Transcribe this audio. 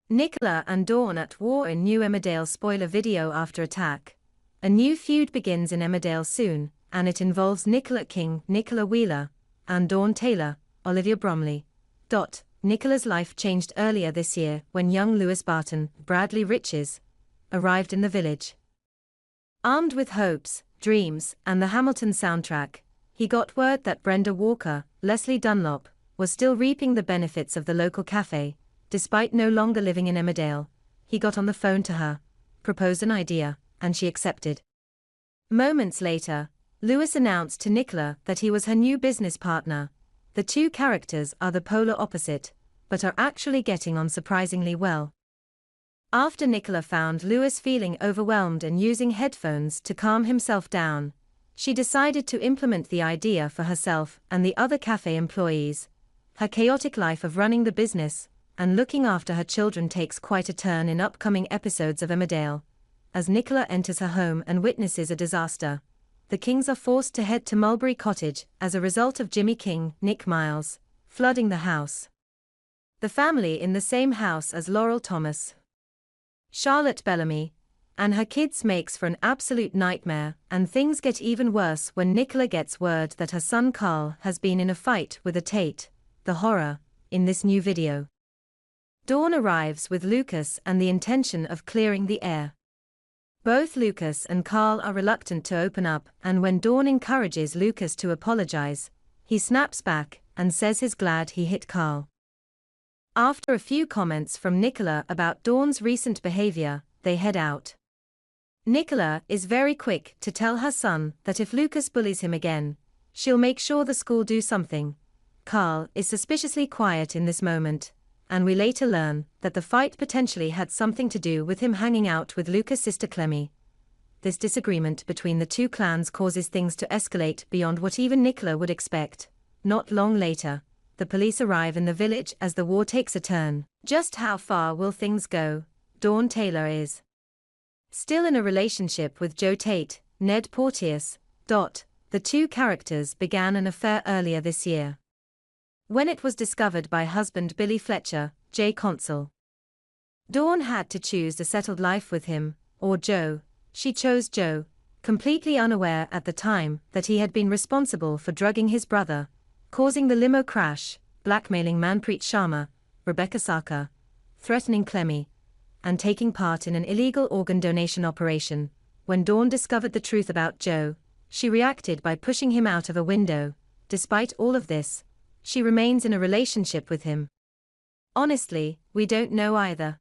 Nicola and Dawn at war in new Emmerdale spoiler video after attack. A new feud begins in Emmerdale soon, and it involves Nicola King, Nicola Wheeler, and Dawn Taylor, Olivia Bromley. Nicola's life changed earlier this year when young Lewis Barton, Bradley Riches, arrived in the village. Armed with hopes, dreams, and the Hamilton soundtrack, he got word that Brenda Walker, Leslie Dunlop, was still reaping the benefits of the local cafe. Despite no longer living in Emmerdale, he got on the phone to her, proposed an idea, and she accepted. Moments later, Lewis announced to Nicola that he was her new business partner. The two characters are the polar opposite, but are actually getting on surprisingly well. After Nicola found Lewis feeling overwhelmed and using headphones to calm himself down, she decided to implement the idea for herself and the other cafe employees. Her chaotic life of running the business and looking after her children takes quite a turn in upcoming episodes of Emmerdale. As Nicola enters her home and witnesses a disaster, the Kings are forced to head to Mulberry Cottage as a result of Jimmy King, Nick Miles, flooding the house. The family in the same house as Laurel Thomas, Charlotte Bellamy, and her kids makes for an absolute nightmare, and things get even worse when Nicola gets word that her son Carl has been in a fight with a Tate, the horror, in this new video. Dawn arrives with Lucas and the intention of clearing the air. Both Lucas and Carl are reluctant to open up, and when Dawn encourages Lucas to apologize, he snaps back and says he's glad he hit Carl. After a few comments from Nicola about Dawn's recent behavior, they head out. Nicola is very quick to tell her son that if Lucas bullies him again, she'll make sure the school do something. Carl is suspiciously quiet in this moment, and we later learn that the fight potentially had something to do with him hanging out with Lucas' sister Clemmy. This disagreement between the two clans causes things to escalate beyond what even Nicola would expect. Not long later, the police arrive in the village as the war takes a turn. Just how far will things go? Dawn Taylor is still in a relationship with Joe Tate, Ned Porteous. The two characters began an affair earlier this year, when it was discovered by husband Billy Fletcher, Jay Consul. Dawn had to choose a settled life with him, or Joe. She chose Joe, completely unaware at the time that he had been responsible for drugging his brother, causing the limo crash, blackmailing Manpreet Sharma, Rebecca Sarkar, threatening Clemmy, and taking part in an illegal organ donation operation. When Dawn discovered the truth about Joe, she reacted by pushing him out of a window. Despite all of this, she remains in a relationship with him. Honestly, we don't know either.